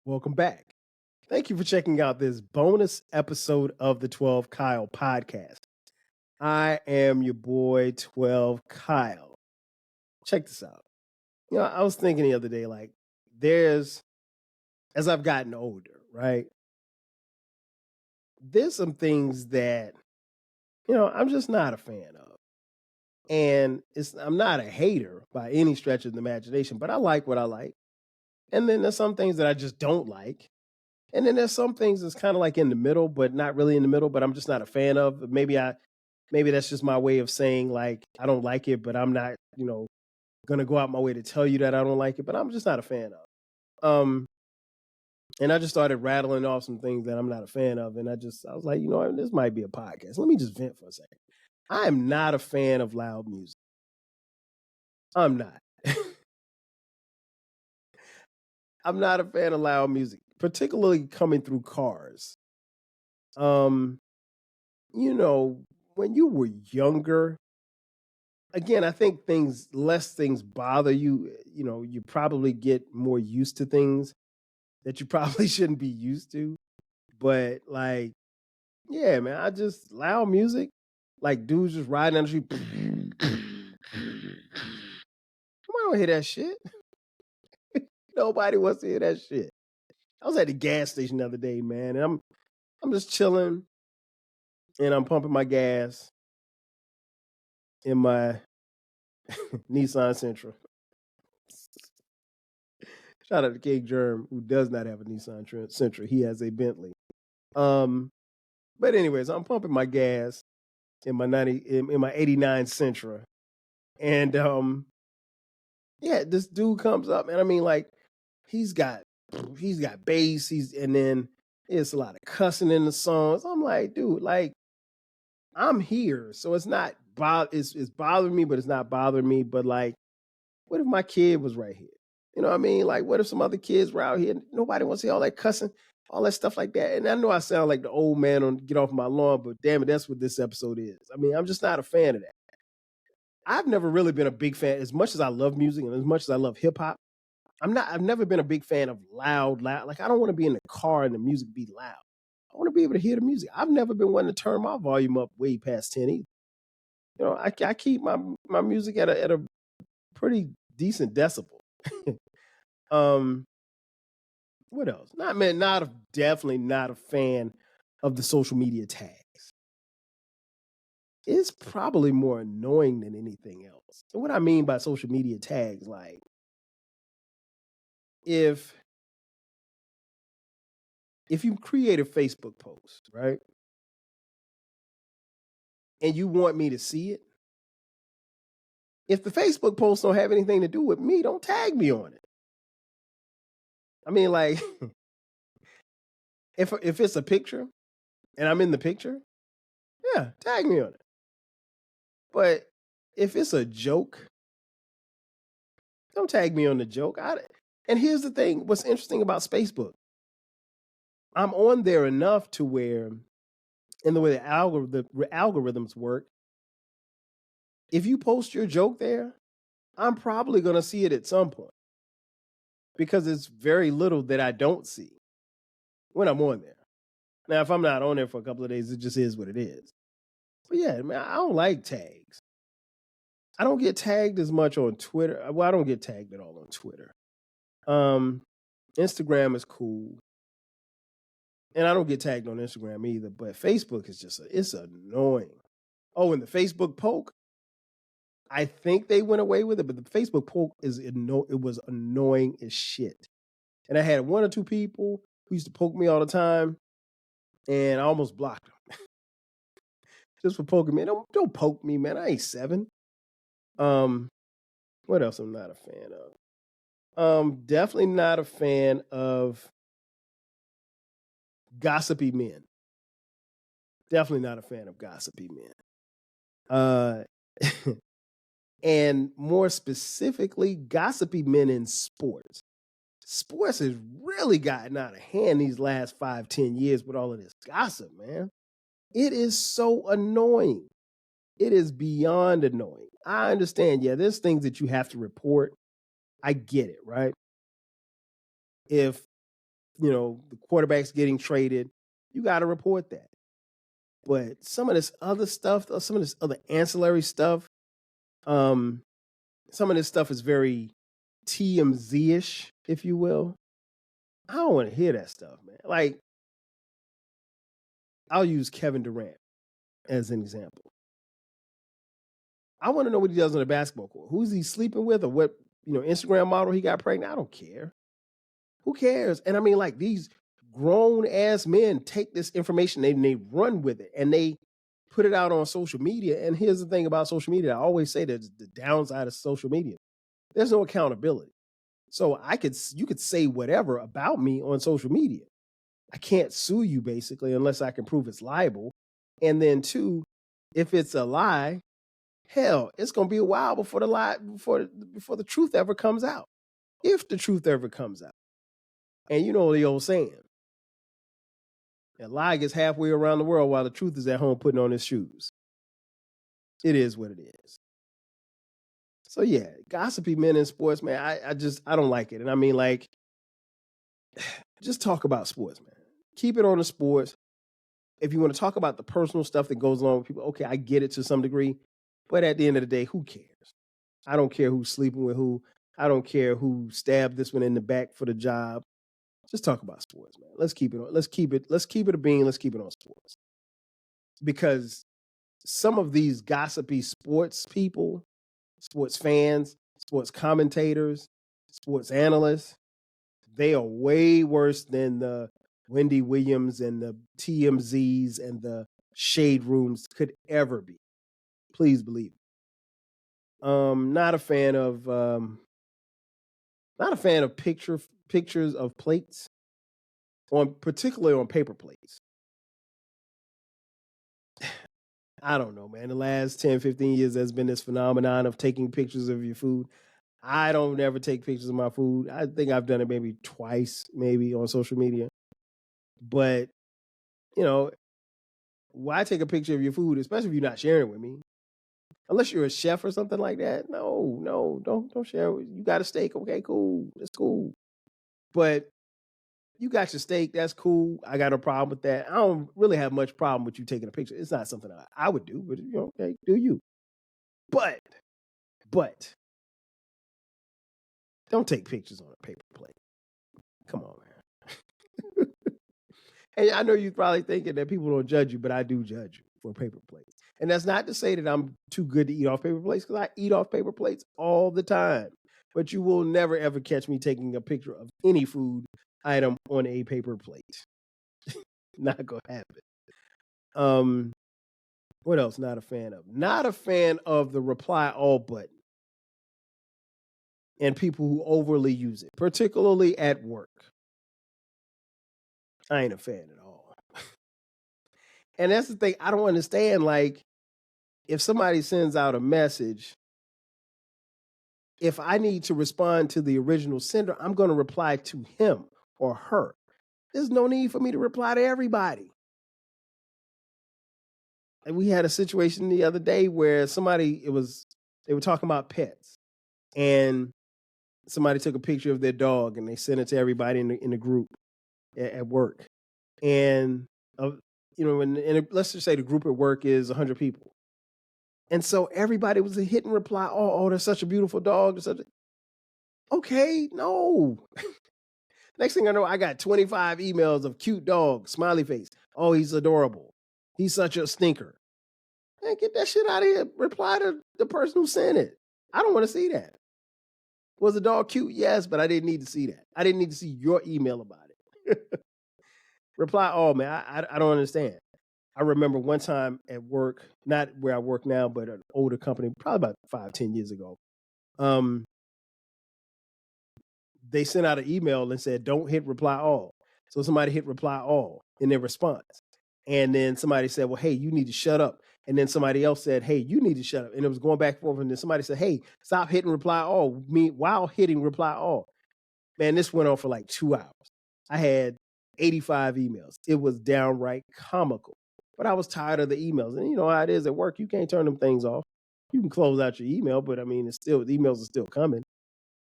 Welcome back. Thank you for checking out this bonus episode of the 12 Kyle podcast. I am your boy, 12 Kyle. Check this out. I was thinking the other day, like, as I've gotten older, right? There's some things that, I'm just not a fan of. And I'm not a hater by any stretch of the imagination, but I like what I like. And then there's some things that I just don't like. And then there's some things that's kind of like in the middle, but not really in the middle, but I'm just not a fan of. Maybe that's just my way of saying like I don't like it, but I'm not, gonna go out my way to tell you that I don't like it, but I'm just not a fan of. And I just started rattling off some things that I'm not a fan of. And I was like, this might be a podcast. Let me just vent for a second. I am not a fan of loud music. I'm not. I'm not a fan of loud music, particularly coming through cars. Um, when you were younger, again, I think less things bother you. You probably get more used to things that you probably shouldn't be used to. But like, yeah, man, loud music, like dudes just riding down the street. Nobody don't hear that shit. Nobody wants to hear that shit. I was at the gas station the other day, man, and I'm just chilling and I'm pumping my gas in my Nissan Sentra. Shout out to King Germ, who does not have a Nissan Sentra. He has a Bentley. But anyways, I'm pumping my gas in my in my 89 Sentra. And yeah, this dude comes up, and I mean, like, he's got bass, and then it's a lot of cussing in the songs. I'm like, dude, like, I'm here, so it's not it's bothering me, but it's not bothering me. But like, what if my kid was right here? You know what I mean? Like, what if some other kids were out here? Nobody wants to see all that cussing, all that stuff like that. And I know I sound like the old man on Get Off My Lawn, but damn it, that's what this episode is. I mean, I'm just not a fan of that. I've never really been a big fan, as much as I love music and as much as I love hip hop. I've never been a big fan of loud. Like, I don't want to be in the car and the music be loud. I want to be able to hear the music. I've never been one to turn my volume up way past 10 either. I keep my music at a pretty decent decibel. What else? Definitely not a fan of the social media tags. It's probably more annoying than anything else. And what I mean by social media tags, like, if you create a Facebook post, right? And you want me to see it, if the Facebook post don't have anything to do with me, don't tag me on it. I mean, like, if it's a picture and I'm in the picture, yeah, tag me on it. But if it's a joke, don't tag me on the joke. And here's the thing: what's interesting about Facebook? I'm on there enough to where, in the way the algorithms work, if you post your joke there, I'm probably going to see it at some point, because it's very little that I don't see when I'm on there. Now, if I'm not on there for a couple of days, it just is what it is. But yeah, man, I don't like tags. I don't get tagged as much on Twitter. Well, I don't get tagged at all on Twitter. Instagram is cool. And I don't get tagged on Instagram either, but Facebook is it's annoying. Oh, and the Facebook poke, I think they went away with it, but the Facebook poke it was annoying as shit. And I had one or two people who used to poke me all the time, and I almost blocked them just for poking me. Don't poke me, man. I ain't 7. What else I'm not a fan of? Definitely not a fan of gossipy men. Definitely not a fan of gossipy men. And more specifically, gossipy men in sports. Sports has really gotten out of hand these last 5-10 years with all of this gossip, man. It is so annoying. It is beyond annoying. I understand, yeah, there's things that you have to report. I get it, right? If the quarterback's getting traded, you got to report that. But some of this other stuff, some of this other ancillary stuff, some of this stuff is very TMZ-ish, if you will. I don't want to hear that stuff, man. Like, I'll use Kevin Durant as an example. I want to know what he does on the basketball court. Who's he sleeping with, or what Instagram model he got pregnant? I don't care. Who cares? And I mean, like, these grown ass men take this information and they run with it and they put it out on social media. And here's the thing about social media. I always say that the downside of social media. There's no accountability. So you could say whatever about me on social media. I can't sue you basically unless I can prove it's liable. And then two, if it's a lie, hell, it's gonna be a while before the truth ever comes out. If the truth ever comes out. And you know the old saying, a lie gets halfway around the world while the truth is at home putting on his shoes. It is what it is. So yeah, gossipy men in sports, man, I don't like it. And I mean, like, just talk about sports, man. Keep it on the sports. If you want to talk about the personal stuff that goes along with people, okay, I get it to some degree. But at the end of the day, who cares? I don't care who's sleeping with who. I don't care who stabbed this one in the back for the job. Just talk about sports, man. Let's keep it a bean. Let's keep it on sports. Because some of these gossipy sports people, sports fans, sports commentators, sports analysts, they are way worse than the Wendy Williams and the TMZs and the shade rooms could ever be. Please believe it. Not a fan of pictures of plates, particularly on paper plates. I don't know, man. The last 10, 15 years, there's been this phenomenon of taking pictures of your food. I don't ever take pictures of my food. I think I've done it maybe twice, maybe on social media. But, why take a picture of your food, especially if you're not sharing it with me? Unless you're a chef or something like that. No, don't share it. You got a steak. Okay, cool. That's cool. But you got your steak. That's cool. I got a problem with that. I don't really have much problem with you taking a picture. It's not something I would do, but okay, do you. But don't take pictures on a paper plate. Come on, man. And I know you're probably thinking that people don't judge you, but I do judge you for paper plates. And that's not to say that I'm too good to eat off paper plates, because I eat off paper plates all the time. But you will never, ever catch me taking a picture of any food item on a paper plate. Not going to happen. What else not a fan of? Not a fan of the reply all button and people who overly use it, particularly at work. I ain't a fan at all. And that's the thing. I don't understand. Like, if somebody sends out a message, if I need to respond to the original sender, I'm going to reply to him or her. There's no need for me to reply to everybody. And we had a situation the other day where they were talking about pets, and somebody took a picture of their dog and they sent it to everybody in the group at work. And let's just say the group at work is 100 people. And so everybody was a hit and reply. Oh, that's such a beautiful dog. Okay, no. Next thing I know, I got 25 emails of cute dog, smiley face. Oh, he's adorable. He's such a stinker. Man, get that shit out of here. Reply to the person who sent it. I don't want to see that. Was the dog cute? Yes, but I didn't need to see that. I didn't need to see your email about it. Reply all, man. I don't understand. I remember one time at work, not where I work now, but an older company, probably about 5-10 years ago. They sent out an email and said, don't hit reply all. So somebody hit reply all in their response. And then somebody said, well, hey, you need to shut up. And then somebody else said, hey, you need to shut up. And it was going back and forth. And then somebody said, hey, stop hitting reply all, while hitting reply all. Man, this went on for like 2 hours. I had 85 emails. It was downright comical. But I was tired of the emails. And you know how it is at work. You can't turn them things off. You can close out your email, but I mean, the emails are still coming.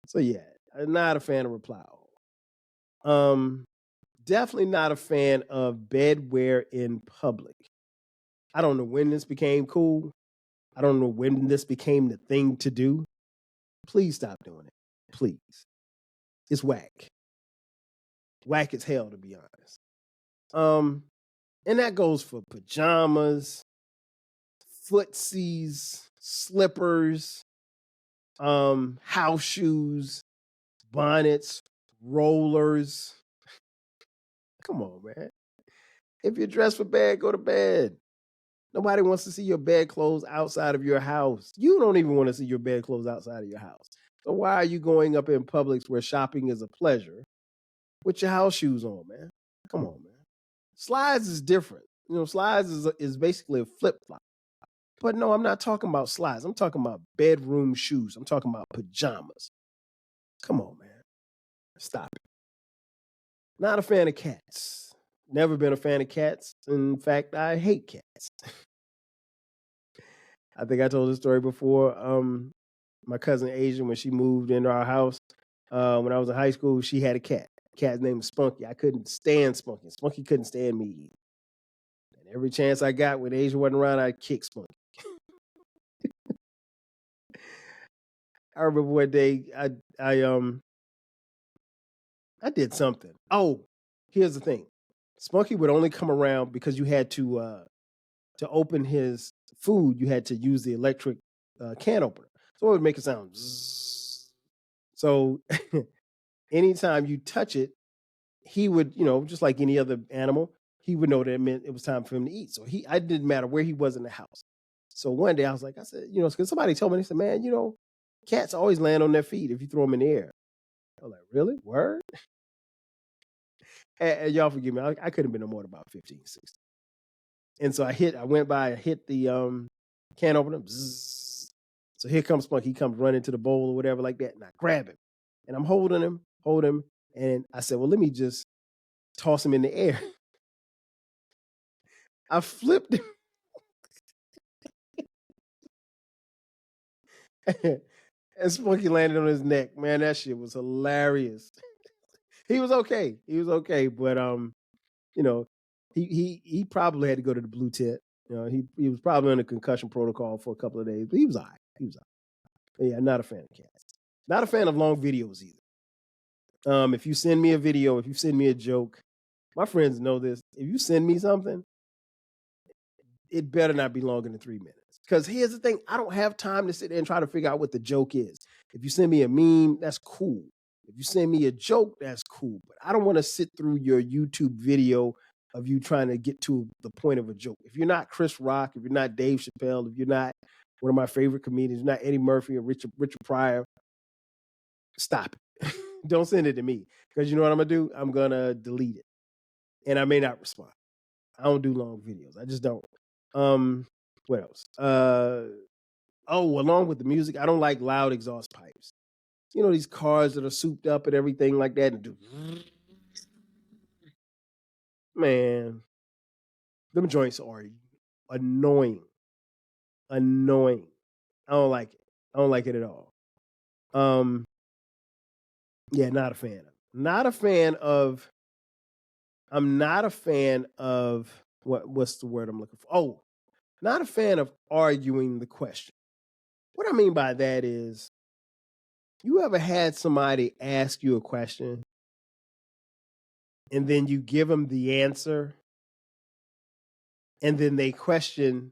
So yeah, I'm not a fan of reply all. Definitely not a fan of bedwear in public. I don't know when this became cool. I don't know when this became the thing to do. Please stop doing it. Please. It's whack. Whack as hell, to be honest. And that goes for pajamas, footsies, slippers, house shoes, bonnets, rollers. Come on, man. If you're dressed for bed, go to bed. Nobody wants to see your bedclothes outside of your house. You don't even want to see your bedclothes outside of your house. So why are you going up in Publix where shopping is a pleasure with your house shoes on, man? Come on, man. Slides is different. Slides is basically a flip flop. But no, I'm not talking about slides. I'm talking about bedroom shoes. I'm talking about pajamas. Come on, man. Stop it. Not a fan of cats. Never been a fan of cats. In fact, I hate cats. I think I told this story before. My cousin Asia, when she moved into our house, when I was in high school, she had a cat. Cat's name was Spunky. I couldn't stand Spunky. Spunky couldn't stand me either. And every chance I got when Asia wasn't around, I'd kick Spunky. I remember one day I did something. Oh, here's the thing. Spunky would only come around because you had to open his food, you had to use the electric can opener. So it would make a sound. Zzz. So anytime you touch it, he would, just like any other animal, he would know that it meant it was time for him to eat. So I didn't matter where he was in the house. So one day I said, because somebody told me, they said, man, cats always land on their feet if you throw them in the air. I was like, really? Word? And y'all forgive me. I couldn't have been no more than about 15, 16. And so I hit the can opener. Bzzz. So here comes Spunky. He comes running to the bowl or whatever like that. And I grab him. And I'm holding him. And I said, well, let me just toss him in the air. I flipped him. And Spunky landed on his neck. Man, that shit was hilarious. He was okay. But he probably had to go to the blue tent. He was probably in a concussion protocol for a couple of days, but he was all right. But yeah, not a fan of cats. Not a fan of long videos either. If you send me a video, if you send me a joke, my friends know this. If you send me something, it better not be longer than 3 minutes. Because here's the thing, I don't have time to sit there and try to figure out what the joke is. If you send me a meme, that's cool. If you send me a joke, that's cool. But I don't want to sit through your YouTube video of you trying to get to the point of a joke. If you're not Chris Rock, if you're not Dave Chappelle, if you're not one of my favorite comedians, not Eddie Murphy or Richard Pryor, stop it. Don't send it to me. Because you know what I'm going to do? I'm going to delete it. And I may not respond. I don't do long videos. I just don't. What else? Along with the music, I don't like loud exhaust pipes. These cars that are souped up and everything like that. And do, man, them joints are annoying. I don't like it. I don't like it at all. Yeah, not a fan of. I'm not a fan of what's the word I'm looking for? Oh, not a fan of arguing the question. What I mean by that is, you ever had somebody ask you a question and then you give them the answer and then they question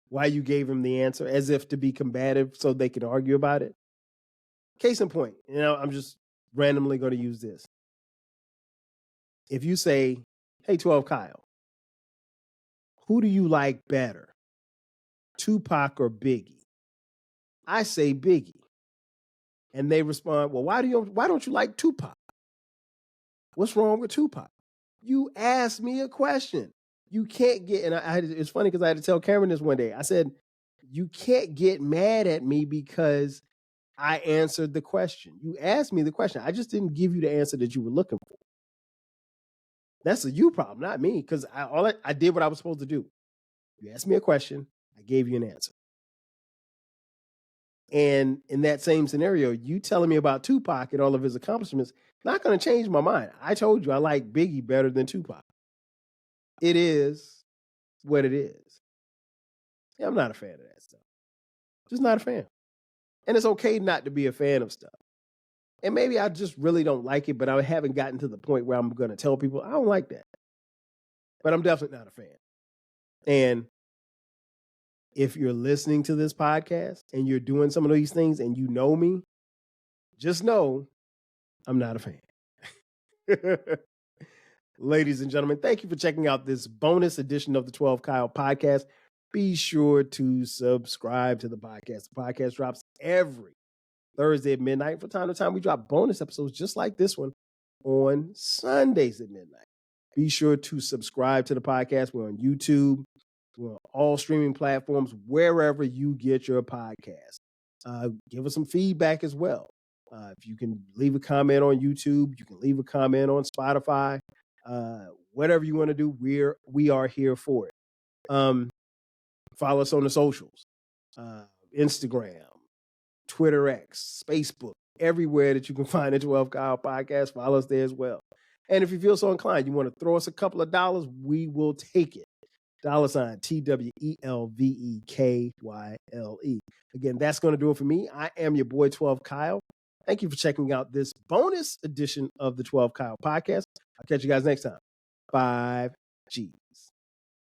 why you gave them the answer as if to be combative so they can argue about it? Case in point, I'm just randomly going to use this. If you say, hey, 12 Kyle, who do you like better, Tupac or Biggie? I say Biggie. And they respond, well, why don't you like Tupac? What's wrong with Tupac? You asked me a question. You can't get, and it's funny because I had to tell Cameron this one day. I said, you can't get mad at me because I answered the question. You asked me the question. I just didn't give you the answer that you were looking for. That's a you problem, not me, because I did what I was supposed to do. You asked me a question. I gave you an answer. And in that same scenario, you telling me about Tupac and all of his accomplishments, not going to change my mind. I told you I like Biggie better than Tupac. It is what it is. Yeah, I'm not a fan of that stuff. Just not a fan. And it's okay not to be a fan of stuff. And maybe I just really don't like it, but I haven't gotten to the point where I'm going to tell people I don't like that. But I'm definitely not a fan. And if you're listening to this podcast and you're doing some of these things and you know me, just know I'm not a fan. Ladies and gentlemen, thank you for checking out this bonus edition of the 12 Kyle podcast. Be sure to subscribe to the podcast. The podcast drops every Thursday at midnight. From time to time, we drop bonus episodes just like this one on Sundays at midnight. Be sure to subscribe to the podcast. We're on YouTube. We're on all streaming platforms, wherever you get your podcast. Give us some feedback as well. If you can leave a comment on YouTube, you can leave a comment on Spotify. Whatever you want to do, we are here for it. Follow us on the socials, Instagram, Twitter X, Facebook, everywhere that you can find the 12 Kyle podcast. Follow us there as well. And if you feel so inclined, you want to throw us a couple of dollars, we will take it. $TWELVEKYLE. Again, that's going to do it for me. I am your boy 12 Kyle. Thank you for checking out this bonus edition of the 12 Kyle podcast. I'll catch you guys next time. 5G.